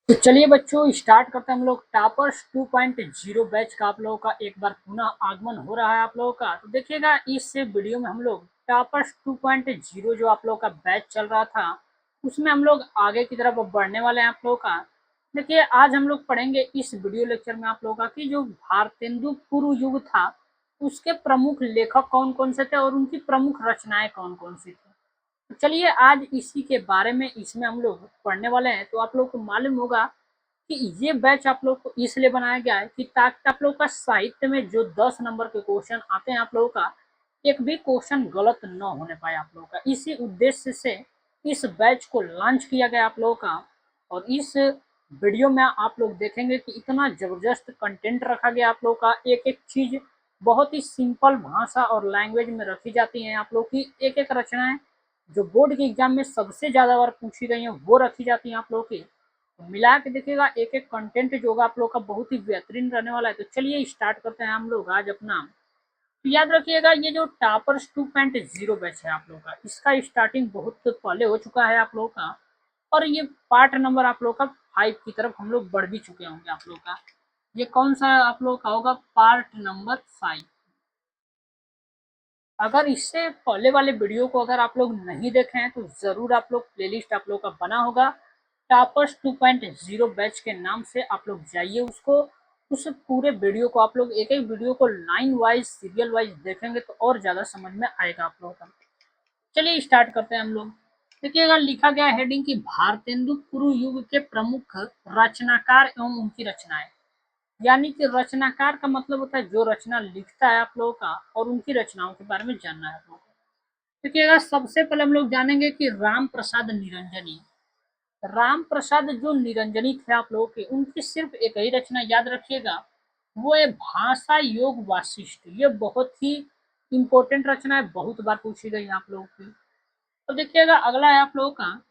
तो चलिए बच्चों स्टार्ट करते हैं हम लोग टॉपर्स 2.0 बैच का। आप लोगों का एक बार पुनः आगमन हो रहा है आप लोगों का। तो देखिएगा इस वीडियो में हम लोग टॉपर्स 2.0 जो आप लोगों का बैच चल रहा था उसमें हम लोग आगे की तरफ बढ़ने वाले हैं आप लोगों का। देखिए आज हम लोग पढ़ेंगे इस वीडियो लेक्चर में आप लोगों का कि जो भारतेंदु पूर्व युग था उसके प्रमुख लेखक कौन कौन से थे और उनकी प्रमुख रचनाएं कौन कौन सी थी। तो चलिए आज इसी के बारे में इसमें हम लोग पढ़ने वाले हैं। तो आप लोग को मालूम होगा कि ये बैच आप लोग को इसलिए बनाया गया है कि ताकि आप लोग का साहित्य में जो 10 नंबर के क्वेश्चन आते हैं आप लोगों का एक भी क्वेश्चन गलत न होने पाए आप लोगों का। इसी उद्देश्य से इस बैच को लॉन्च किया गया आप लोगों का। और इस वीडियो में आप लोग देखेंगे कि इतना जबरदस्त कंटेंट रखा गया आप लोगों का। एक एक चीज बहुत ही सिंपल भाषा और लैंग्वेज में रखी जाती है। आप लोग की एक एक रचनाएं जो बोर्ड के एग्जाम में सबसे ज्यादा बार पूछी गई है वो रखी जाती है आप लोगों की। तो मिला के देखिएगा एक एक कंटेंट जो होगा आप लोग का बहुत ही बेहतरीन रहने वाला है। तो चलिए स्टार्ट करते हैं हम लोग आज अपना। तो याद रखिएगा ये जो टॉपर्स 2.0 बैच है आप लोग का इसका स्टार्टिंग बहुत पहले हो चुका है आप लोग का। और ये पार्ट नंबर आप लोग का 5 की तरफ हम लोग बढ़ भी चुके होंगे आप लोग का। ये कौन सा आप लोग का होगा पार्ट नंबर 5। अगर इससे पहले वाले वीडियो को अगर आप लोग नहीं देखे हैं तो जरूर आप लोग प्लेलिस्ट आप लोग का बना होगा टॉपर्स 2.0 बैच के नाम से। आप लोग जाइए उसको उस पूरे वीडियो को आप लोग एक एक वीडियो को लाइन वाइज सीरियल वाइज देखेंगे तो और ज्यादा समझ में आएगा आप लोगों का। चलिए स्टार्ट करते हैं हम लोग। देखिएगा लिखा गया हेडिंग की भारतेंदु पूर्व युग के प्रमुख रचनाकार एवं उनकी रचनाएं। यानी कि रचनाकार का मतलब होता है जो रचना लिखता है आप लोगों का और उनकी रचनाओं के बारे में जानना है आप लोगों को। देखिएगा सबसे पहले हम लोग जानेंगे कि राम प्रसाद निरंजनी। राम प्रसाद जो निरंजनी थे आप लोगों के उनकी सिर्फ एक ही रचना याद रखिएगा वो है भाषा योग वाशिष्ठ। ये बहुत ही इंपॉर्टेंट रचना है बहुत बार पूछी गई है आप लोगों की। तो देखिएगा अगला है आप लोगों का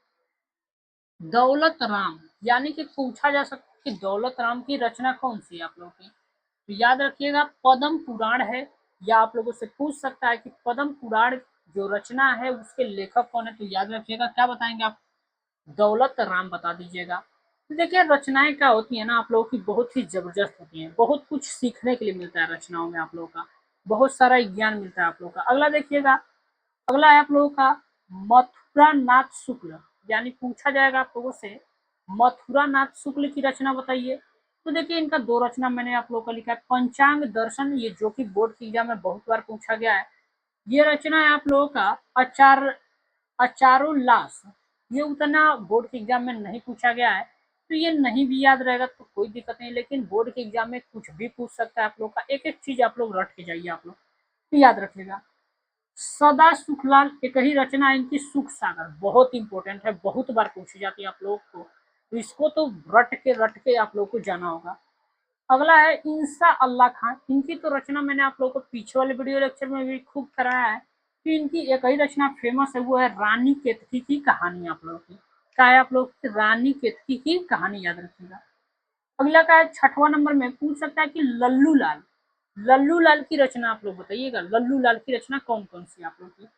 दौलत राम। यानी कि पूछा जा सकता है कि दौलत राम की रचना कौन सी है आप लोगों की। तो याद रखिएगा पद्म पुराण है। या आप लोगों से पूछ सकता है कि पद्म पुराण जो रचना है उसके लेखक कौन है। तो याद रखिएगा क्या बताएंगे आप दौलत राम बता दीजिएगा। तो देखिए रचनाएं क्या होती है ना आप लोगों की बहुत ही जबरदस्त होती हैं। बहुत कुछ सीखने के लिए मिलता है रचनाओं में आप लोगों का। बहुत सारा ज्ञान मिलता है आप लोगों का। अगला देखिएगा अगला है आप लोगों का मथुरा नाथ शुक्ल। यानी पूछा जाएगा आप लोगों से मथुरा नाथ शुक्ल की रचना बताइए। तो देखिए इनका दो रचना मैंने आप लोगों का लिखा है पंचांग दर्शन। ये जो कि बोर्ड की एग्जाम में बहुत बार पूछा गया है। ये रचना है आप लोगों का अचारुल्लास। ये उतना बोर्ड के एग्जाम में नहीं पूछा गया है। तो ये नहीं भी याद रहेगा तो कोई दिक्कत नहीं लेकिन बोर्ड के एग्जाम में कुछ भी पूछ सकता है आप लोग का। एक एक चीज आप लोग रट के जाइए आप लोग। तो याद रखिएगा सदा सुखलाल एक ही रचना है इनकी सुख सागर। बहुत इंपॉर्टेंट है बहुत बार पूछी जाती है आप लोग को। तो इसको तो रट के आप लोग को जाना होगा। अगला है इंसा अल्लाह खान। इनकी तो रचना मैंने आप लोग को पीछे वाले वीडियो लेक्चर में भी खूब कराया है कि इनकी एक ही रचना फेमस है वो है रानी केतकी की कहानी। आप लोगों की क्या है आप लोग रानी केतकी की कहानी याद रखिएगा। अगला का है छठवां नंबर में पूछ सकता है कि लल्लू लाल। लल्लू लाल की रचना आप लोग बताइएगा लल्लू लाल की रचना कौन कौन सी आप लोग की।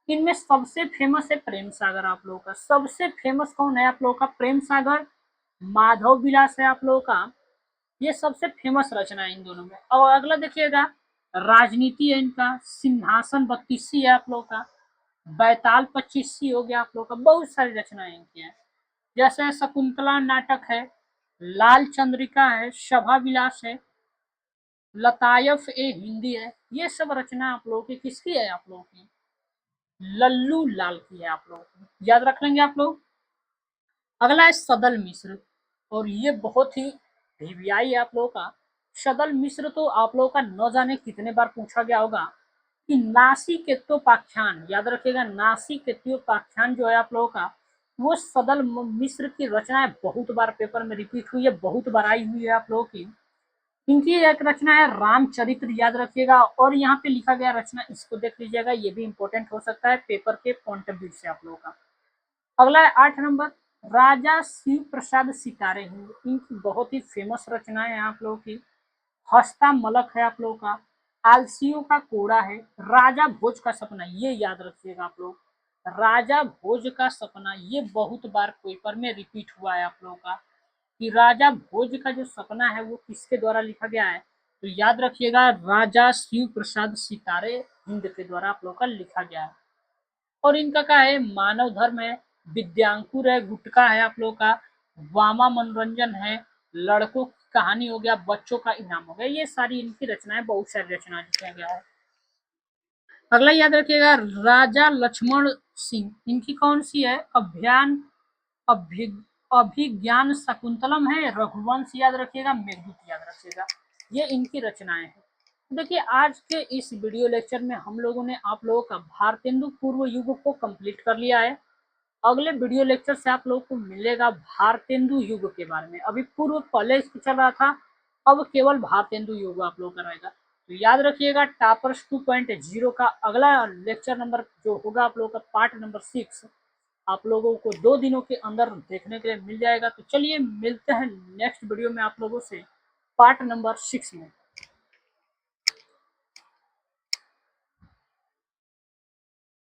इनमें सबसे फेमस है प्रेम सागर। आप लोगों का सबसे फेमस कौन है आप लोगों का प्रेम सागर। माधव विलास है आप लोगों का। ये सबसे फेमस रचना है इन दोनों में। और अगला देखिएगा राजनीति है इनका सिंहासन 32 है आप लोगों का। बैताल 25 हो गया आप लोगों का। बहुत सारी रचनाएं इनकी हैं जैसे शकुंतला नाटक है लाल चंद्रिका है सभा विलास है लतायफ ए हिंदी है। ये सब रचना आप लोगों की किसकी है आप लोगों की लल्लू लाल की है आप लोगों की। याद रख लेंगे आप लोग। अगला है सदल मिश्र। और ये बहुत ही वीवीआई है आप लोगों का। सदल मिश्र तो आप लोगों का न जाने कितने बार पूछा गया होगा कि नासिकेत्योपाख्यान। याद रखिएगा नासिकेत्योपाख्यान जो है आप लोगों का वो सदल मिश्र की रचना है। बहुत बार पेपर में रिपीट हुई है बहुत बार आई हुई है आप लोगों की। इनकी एक रचना है रामचरित्र याद रखिएगा। और यहाँ पे लिखा गया रचना इसको देख लीजिएगा ये भी इंपॉर्टेंट हो सकता है पेपर के पॉइंट ऑफ व्यू से आप लोगों का। अगला है 8 नंबर राजा शिव प्रसाद सितारे हैं। इनकी बहुत ही फेमस रचना है आप लोगों की। हस्ता मलक है आप लोगों का। आलसियों का कोड़ा है राजा भोज का सपना। ये याद रखिएगा आप लोग राजा भोज का सपना ये बहुत बार पेपर में रिपीट हुआ है आप लोगों का। कि राजा भोज का जो सपना है वो किसके द्वारा लिखा गया है, तो याद रखिएगा राजा शिव प्रसाद सितारे हिंद के द्वारा आप लोग का लिखा गया है। और इनका क्या है, मानव धर्म है, विद्यांकुर है, गुटका है आप लोग का, वामा मनोरंजन है, लड़कों की कहानी हो गया, बच्चों का इनाम हो गया, ये सारी इनकी रचनाएं, बहुत सारी रचना लिखा गया है। अगला याद रखिएगा राजा लक्ष्मण सिंह, इनकी कौन सी है, अभियान अभि अभिज्ञान शकुंतलम है, रघुवंश याद रखिएगा, मेघदूत याद रखिएगा, ये इनकी रचनाएं हैं। देखिए आज के इस वीडियो लेक्चर में हम लोगों ने आप लोगों का भारतेंदु पूर्व युग को कंप्लीट कर लिया है। अगले वीडियो लेक्चर से आप लोगों को मिलेगा भारतेंदु युग के बारे में। अभी पूर्व पहले चल रहा था, अब केवल भारतेंदु युग आप लोगों का रहेगा। तो याद रखिएगा टापर्स 2.0 का अगला लेक्चर नंबर जो होगा आप लोगों का पार्ट नंबर 6 आप लोगों को 2 दिनों के अंदर देखने के लिए मिल जाएगा। तो चलिए मिलते हैं नेक्स्ट वीडियो में आप लोगों से पार्ट नंबर 6 में।